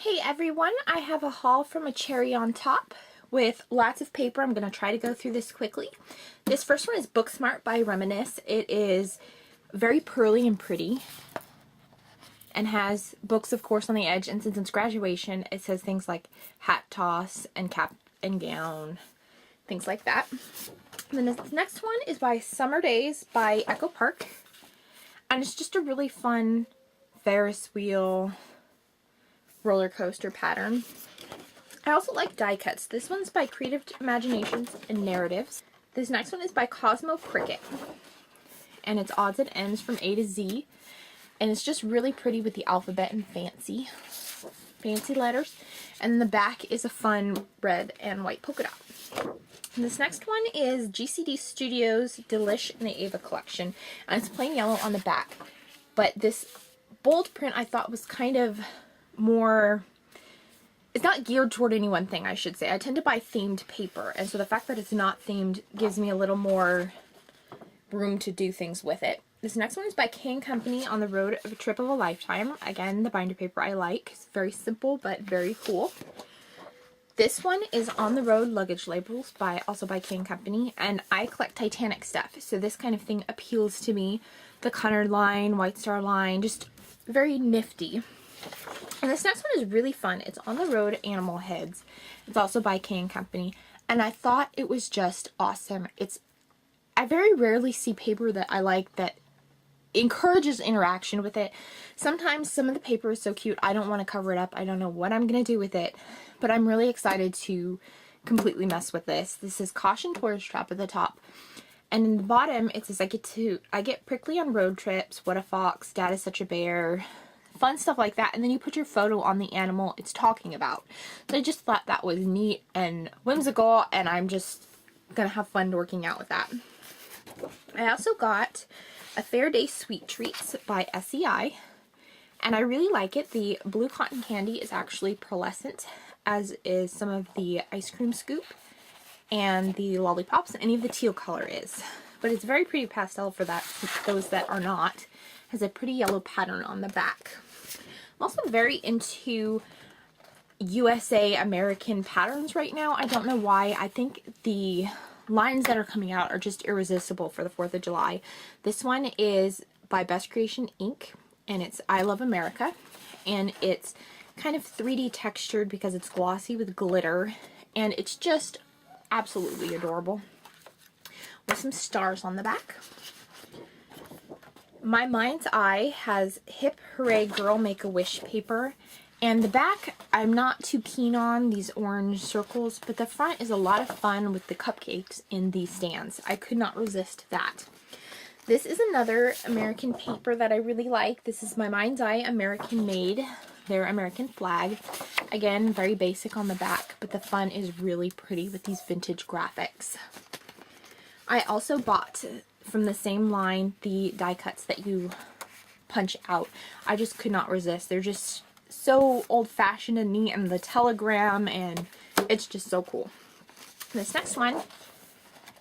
Hey everyone, I have a haul from A Cherry on Top with lots of paper. I'm going to try to go through this quickly. This first one is Booksmart by Reminisce. It is very pearly and pretty and has books, of course, on the edge. And since it's graduation, it says things like hat toss and cap and gown, things like that. And then this next one is by Summer Days by Echo Park. And it's just a really fun Ferris wheel roller coaster pattern. I also like die cuts. This one's by Creative Imaginations and Narratives. This next one is by Cosmo Cricket, and it's odds and ends from A to Z, and it's just really pretty with the alphabet and fancy letters. And the back is a fun red and white polka dot. And this next one is GCD Studios Delish in the Ava collection, and it's plain yellow on the back, but this bold print I thought was kind of more, it's not geared toward any one thing, I should say. I tend to buy themed paper, and so the fact that it's not themed gives me a little more room to do things with it. This next one is by K & Company, On the Road of a Trip of a Lifetime. Again, the binder paper I like. It's very simple but very cool. This one is On the Road Luggage Labels, also by K & Company, and I collect Titanic stuff, so this kind of thing appeals to me. The Cunard line, White Star line, just very nifty. And this next one is really fun. It's On the Road Animal Heads. It's also by K & Company, and I thought it was just awesome. I very rarely see paper that I like that encourages interaction with it. Sometimes some of the paper is so cute I don't want to cover it up. I don't know what I'm going to do with it, but I'm really excited to completely mess with this. This is Caution Tourist Trap at the top. And in the bottom it says I get prickly on road trips, what a fox, dad is such a bear, fun stuff like that, and then you put your photo on the animal it's talking about. So I just thought that was neat and whimsical, and I'm just gonna have fun working out with that. I also got A Fair Day Sweet Treats by SEI, and I really like it. The blue cotton candy is actually pearlescent, as is some of the ice cream scoop and the lollipops, and any of the teal color is. But it's very pretty pastel for those that are not. Has a pretty yellow pattern on the back. I'm also very into USA American patterns right now. I don't know why. I think the lines that are coming out are just irresistible for the 4th of July. This one is by Best Creation Inc. and it's I Love America, and it's kind of 3D textured because it's glossy with glitter, and it's just absolutely adorable with some stars on the back. My Mind's Eye has Hip Hooray Girl Make-A-Wish paper, and the back I'm not too keen on, these orange circles, but the front is a lot of fun with the cupcakes in these stands. I could not resist that. This is another American paper that I really like. This is My Mind's Eye American Made, their American flag. Again, very basic on the back, but the fun is really pretty with these vintage graphics. I also bought from the same line the die cuts that you punch out. I just could not resist. They're just so old-fashioned and neat, and the telegram, and it's just so cool. This next one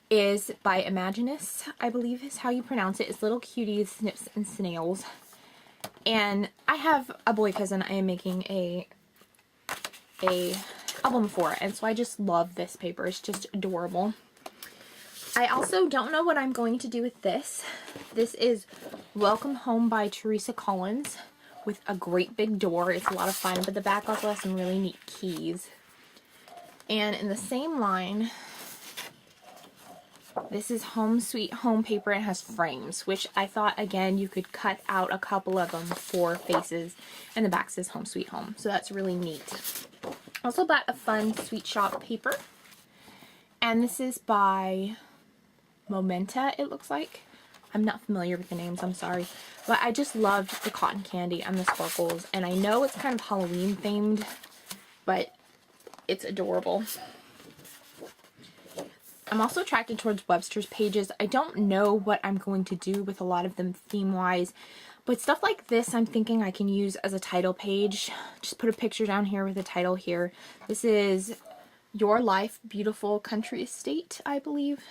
is by Imaginus, I believe is how you pronounce it. It's Little Cuties, Snips, and Snails. And I have a boy cousin I am making a album for, and so I just love this paper. It's just adorable. I also don't know what I'm going to do with this. This is Welcome Home by Teresa Collins with a great big door. It's a lot of fun, but the back also has some really neat keys. And in the same line, this is Home Sweet Home paper. It has frames, which I thought, again, you could cut out a couple of them for faces, and the back says Home Sweet Home, so that's really neat. Also bought a fun Sweet Shop paper, and this is by Momenta, it looks like. I'm not familiar with the names, I'm sorry. But I just loved the cotton candy and the sparkles, and I know it's kind of Halloween themed, but it's adorable. I'm also attracted towards Webster's pages. I don't know what I'm going to do with a lot of them theme-wise, but stuff like this I'm thinking I can use as a title page. Just put a picture down here with a title here. This is Your Life, Beautiful Country Estate, I believe.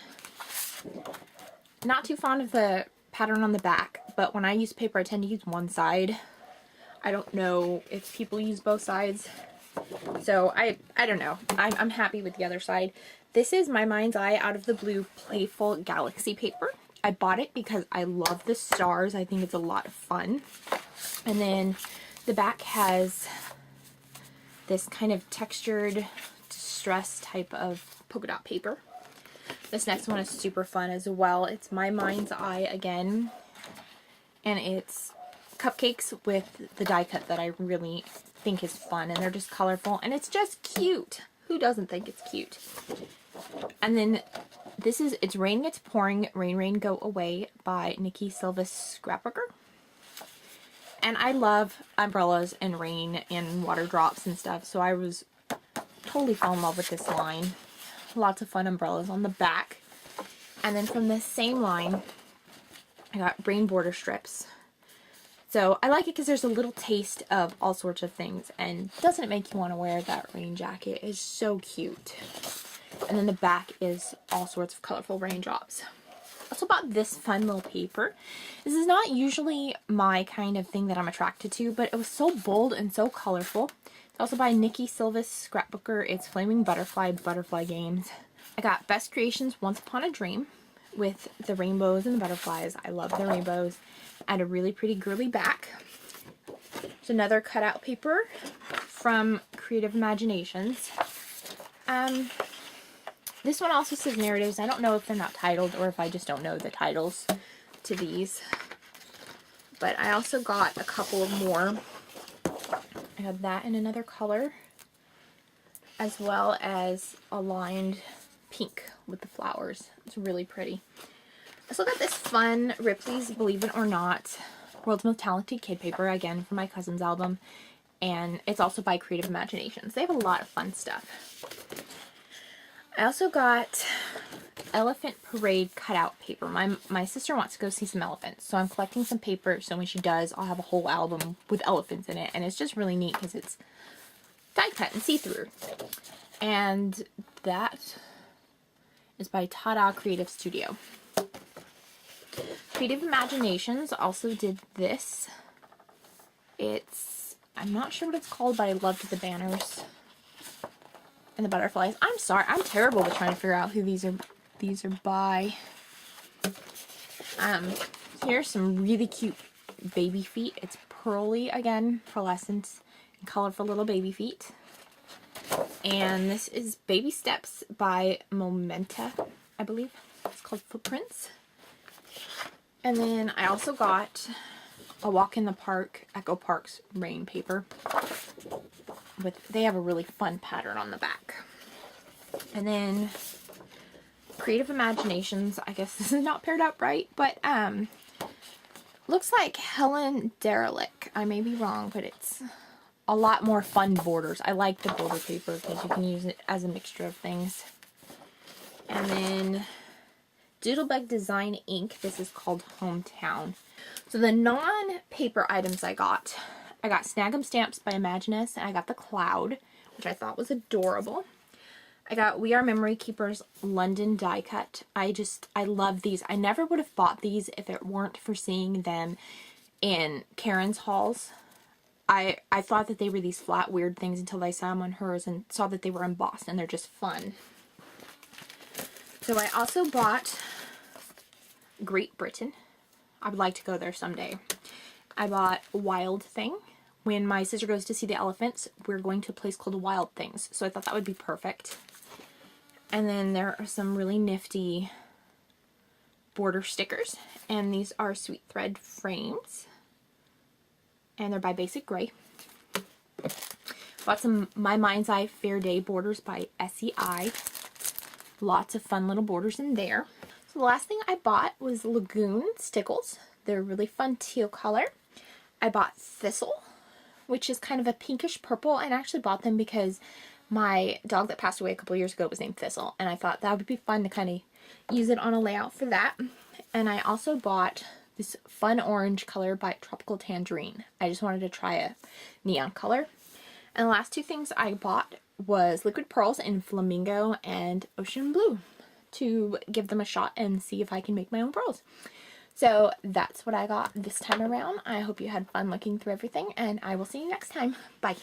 Not too fond of the pattern on the back, but when I use paper I tend to use one side. I don't know if people use both sides. So I don't know. I'm happy with the other side. This is My Mind's Eye Out of the Blue Playful Galaxy paper. I bought it because I love the stars. I think it's a lot of fun. And then the back has this kind of textured distress type of polka dot paper. This next one is super fun as well. It's My Mind's Eye again. And it's cupcakes with the die cut that I really think is fun. And they're just colorful. And it's just cute. Who doesn't think it's cute? And then this is It's Raining, It's Pouring, Rain, Rain, Go Away by Nikki Silva's Scrapbooker. And I love umbrellas and rain and water drops and stuff. So I was totally fell in love with this line. Lots of fun umbrellas on the back. And then from this same line, I got rain border strips. So I like it because there's a little taste of all sorts of things. And doesn't it make you want to wear that rain jacket? It's so cute. And then the back is all sorts of colorful raindrops. I also bought this fun little paper. This is not usually my kind of thing that I'm attracted to, but it was so bold and so colorful. It's also by Nikki Silva's Scrapbooker. It's Flaming Butterfly Games. I got Best Creations Once Upon a Dream with the rainbows and the butterflies. I love the rainbows. And a really pretty girly back. There's another cutout paper from Creative Imaginations. This one also says narratives. I don't know if they're not titled or if I just don't know the titles to these. But I also got a couple of more. I got that in another color, as well as a lined pink with the flowers. It's really pretty. I also got this fun Ripley's Believe It or Not World's Most Talented Kid paper, again from my cousin's album. And it's also by Creative Imaginations. They have a lot of fun stuff. I also got Elephant Parade cutout paper. My sister wants to go see some elephants, so I'm collecting some paper, so when she does, I'll have a whole album with elephants in it, and it's just really neat because it's die cut and see-through. And that is by Tada Creative Studio. Creative Imaginations also did this. I'm not sure what it's called, but I loved the banners and the butterflies. I'm sorry, I'm terrible with trying to figure out who these are by. Here's some really cute baby feet. It's pearly again, pearlescent, and colorful little baby feet. And this is Baby Steps by Momenta, I believe. It's called Footprints. And then I also got a Walk in the Park, Echo Park's rain paper. They have a really fun pattern on the back. And then Creative Imaginations, I guess this is not paired up right, but looks like Helen Derelict. I may be wrong, but it's a lot more fun borders. I like the border paper because you can use it as a mixture of things. And then Doodlebug Design Ink. This is called Hometown. So the non-paper items I got Snag 'em Stamps by Imaginus, and I got the Cloud, which I thought was adorable. I got We Are Memory Keepers London die cut. I love these. I never would have bought these if it weren't for seeing them in Karen's hauls. I thought that they were these flat weird things until I saw them on hers and saw that they were embossed, and they're just fun. So I also bought Great Britain. I would like to go there someday. I bought Wild Thing. When my sister goes to see the elephants, we're going to a place called Wild Things. So I thought that would be perfect. And then there are some really nifty border stickers. And these are Sweet Thread frames. And they're by Basic Gray. Bought some My Mind's Eye Fair Day borders by SEI. Lots of fun little borders in there. So the last thing I bought was Lagoon Stickles. They're really fun teal color. I bought Thistle, which is kind of a pinkish purple, and I actually bought them because my dog that passed away a couple years ago was named Thistle, and I thought that would be fun to kind of use it on a layout for that. And I also bought this fun orange color by Tropical Tangerine. I just wanted to try a neon color. And the last two things I bought was Liquid Pearls in Flamingo and Ocean Blue to give them a shot and see if I can make my own pearls. So that's what I got this time around. I hope you had fun looking through everything, and I will see you next time. Bye.